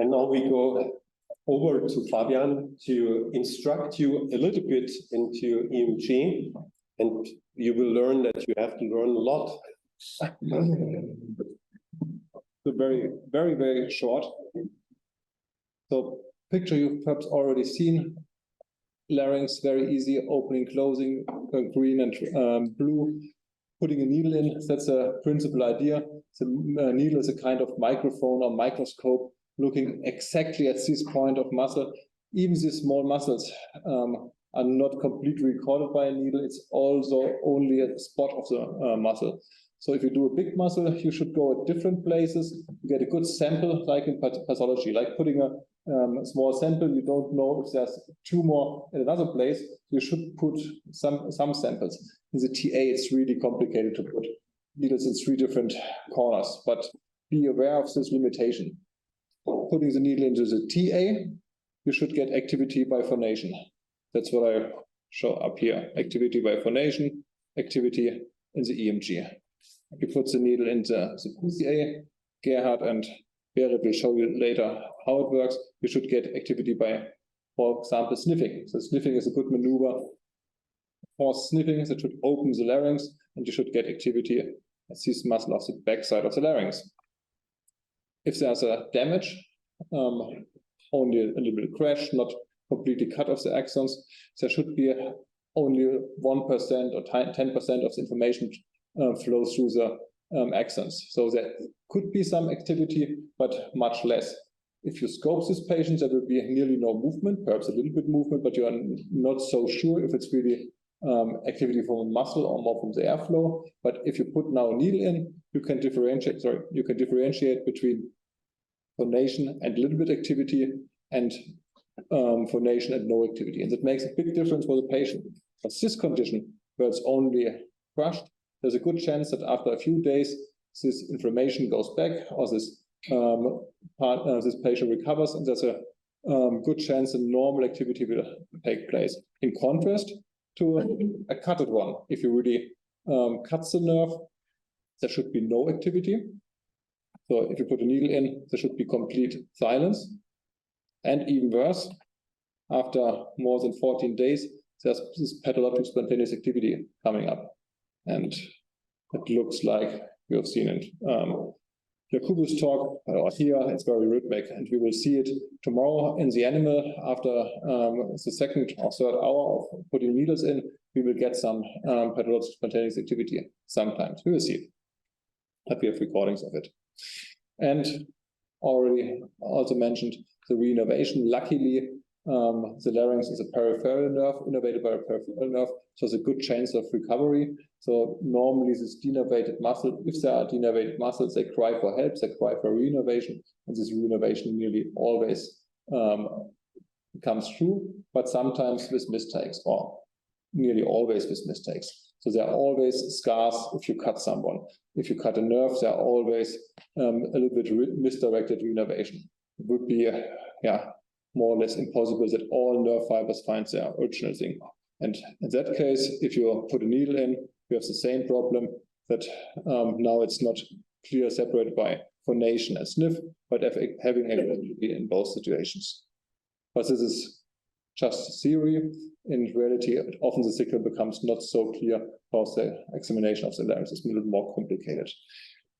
And now we go over to Fabian to instruct you a little bit into EMG, and you will learn that you have to learn a lot. So very short. So picture you've perhaps already seen. Larynx, very easy, opening, closing, green and blue. Putting a needle in, that's a principal idea. The needle is a kind of microphone or microscope looking exactly at this point of muscle. Even these small muscles are not completely recorded by a needle. It's also only a spot of the muscle. So if you do a big muscle, you should go at different places, get a good sample, like in pathology, like putting a small sample. You don't know if there's a tumor in another place. You should put some samples. In the TA, it's really complicated to put needles in 3 different corners, but be aware of this limitation. Putting the needle into the TA, you should get activity by phonation. That's what I show up here. Activity by phonation, activity in the EMG. You put the needle into the PCA. Gerhard and Berit will show you later how it works. You should get activity by, for example, sniffing. So sniffing is a good maneuver for sniffing that should open the larynx, and you should get activity at this muscle of the backside of the larynx. If there's a damage, only a little bit crash, not completely cut off the axons, there should be only 1% or 10% of the information flows through the axons. So there could be some activity, but much less. If you scope this patient, there will be nearly no movement, perhaps a little bit movement, but you are not so sure if it's really activity from a muscle or more from the airflow. But if you put now a needle in, you can differentiate between phonation and a little bit activity and phonation and no activity. And that makes a big difference for the patient. But this condition, where it's only crushed, there's a good chance that after a few days, this inflammation goes back, or this patient recovers, and there's a good chance that normal activity will take place. In contrast to a cutted one, if you really cut the nerve, there should be no activity. So if you put a needle in, there should be complete silence. And even worse, after more than 14 days, there's this pathologic spontaneous activity coming up. And it looks like we have seen it. Yakubu's talk, or here, it's very rhythmic, and we will see it tomorrow in the animal after the 2nd or 3rd hour of putting needles in. We will get some pathologic spontaneous activity sometimes. We will see it. But we have recordings of it. And already also mentioned the reinnervation. Luckily, the larynx is a peripheral nerve, innervated by a peripheral nerve, so there's a good chance of recovery. So normally this denervated muscle, if there are denervated muscles, they cry for help, they cry for reinnervation, and this reinnervation nearly always comes true, but sometimes with mistakes, or nearly always with mistakes. So there are always scars if you cut someone. If you cut a nerve, there are always a little bit misdirected reinnervation. It would be, more or less impossible that all nerve fibers find their original thing. And in that case, if you put a needle in, you have the same problem that now it's not clear separated by phonation and sniff, but having activity in both situations. But this is just theory. In reality, often the signal becomes not so clear because the examination of the larynx is a little more complicated.